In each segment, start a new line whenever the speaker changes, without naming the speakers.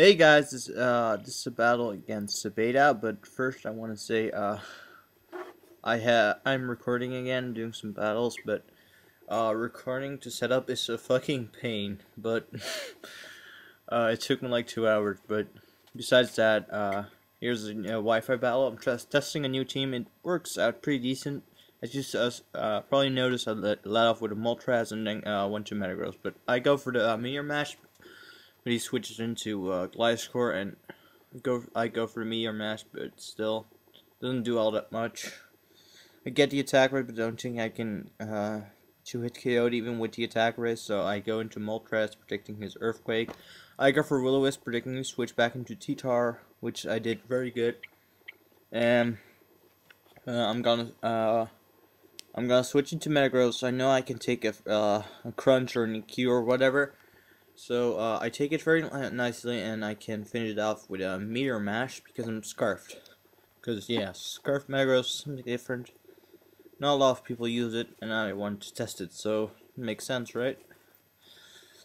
Hey guys, this is a battle against sabeta, but first I want to say I'm recording again, doing some battles, but recording to set up is a fucking pain. But it took me like 2 hours. But besides that, here's a Wi-Fi battle. I'm just testing a new team. It works out pretty decent. As you probably noticed, I let off with a Moltres and then went to Metagross. But I go for the Meteor Mash. But he switches into Gliscor, and I go for the Meteor Mash, but still doesn't do all that much. I get the attack rate, but don't think I can 2-hit KO'd even with the attack rate, so I go into Moltres, predicting his Earthquake. I go for Will-O-Wisp, predicting he switch back into T-Tar, which I did very good. And I'm gonna switch into Metagross. I know I can take a Crunch or an EQ or whatever. So I take it very nicely, and I can finish it off with a Meteor Mash because I'm Scarfed. Because yeah, Scarfed Metagross is something different. Not a lot of people use it, and I want to test it, so it makes sense, right?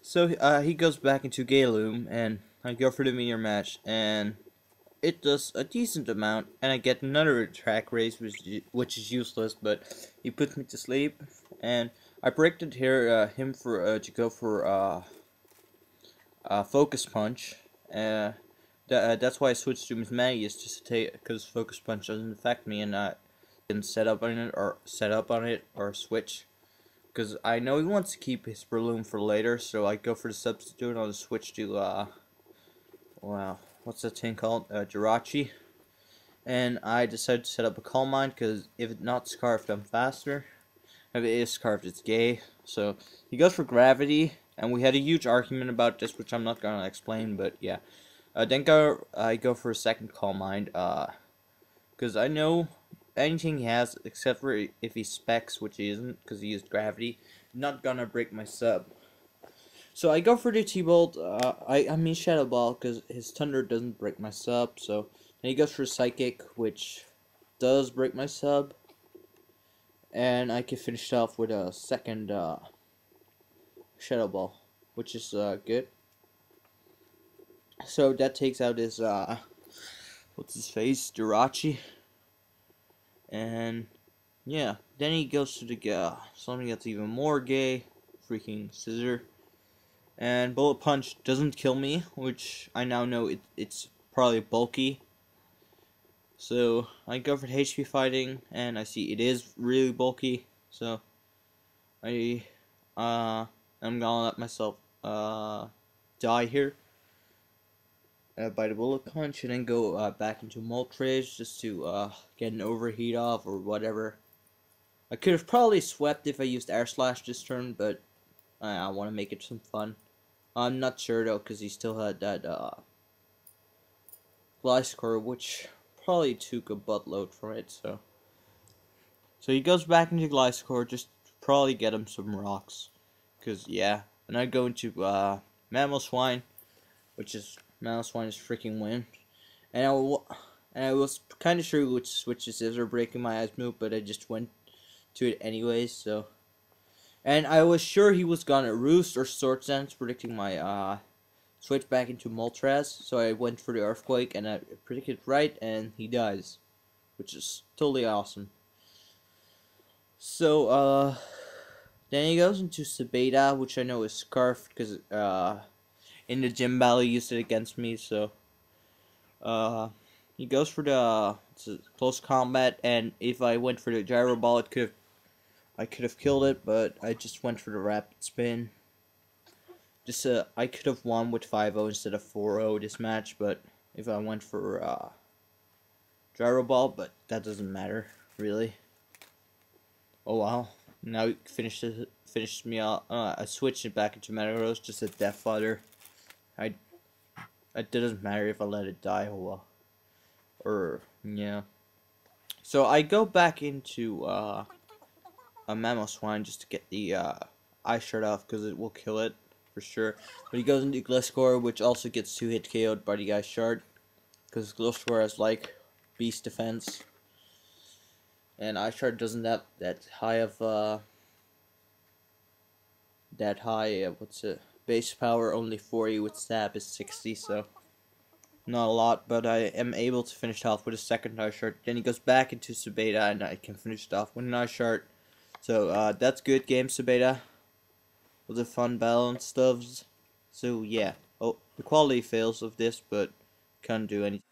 So he goes back into Galoom, and I go for the Meteor Mash, and it does a decent amount, and I get another attack raise, which is useless, but he puts me to sleep, and I predicted here him for to go for Focus Punch. That's why I switched to Miss Maggie, is just to take, because Focus Punch doesn't affect me, and I can set up on it or switch. Because I know he wants to keep his Breloom for later, so I go for the substitute on the switch to wow, what's that thing called? Jirachi. And I decided to set up a Calm Mind, because if it's not Scarfed, I'm faster. If it is Scarfed, it's gay. So he goes for Gravity, and we had a huge argument about this, which I'm not gonna explain, but yeah. Then I go for a second Calm Mind, because I know anything he has, except for if he specs, which he isn't, because he used Gravity, not gonna break my sub. So I go for the T-Bolt. I mean Shadow Ball, because his Thunder doesn't break my sub. So then he goes for Psychic, which does break my sub, and I can finish it off with a second Shadow Ball, which is good. So that takes out his what's his face, Jirachi, and yeah, then he goes to the something that's even more gay, freaking Scissor, and Bullet Punch doesn't kill me, which I now know it's probably bulky. So I go for the HP fighting, and I see it is really bulky. So I'm gonna let myself die here by the Bullet Punch, and then go back into Moltres just to get an overheat off or whatever. I could have probably swept if I used Air Slash this turn, but I want to make it some fun. I'm not sure though, because he still had that Gliscor, which probably took a buttload from it. So he goes back into Gliscor just to probably get him some rocks, because yeah. And I go into Mamoswine, which is Mamoswine is freaking win. And I was kind of sure which switches are breaking my eyes move, but I just went to it anyways. So, and I was sure he was gonna Roost or Sword Dance, predicting my switch back into Moltres. So I went for the Earthquake, and I predicted right, and he dies, which is totally awesome. So then he goes into Sabeta, which I know is Scarfed, because in the gym battle he used it against me. So he goes for the close combat, and if I went for the Gyro Ball, I could have killed it, but I just went for the Rapid Spin. Just I could have won with 5-0 instead of 4-0 this match, but if I went for Gyro Ball, but that doesn't matter really. Oh wow! Now he finished me off. I switched it back into Metagross, just a Death Fodder. It doesn't matter if I let it die. Oh well. Or yeah. So I go back into a Mamoswine just to get the Ice Shard off, because it will kill it for sure. But he goes into Gliscor, which also gets 2-hit KO'd by the Ice Shard, because Gliscor has like beast defense, and Ice Shard doesn't have that high of what's it, base power. Only 40 with stab is 60. So Not a lot, but I am able to finish it off with a second ice shard. Then he goes back into sabeta, and I can finish it off with an ice shard. So that's good game, sabeta. It was a fun battle and stuff. So yeah. Oh, the quality fails of this, but can't do anything.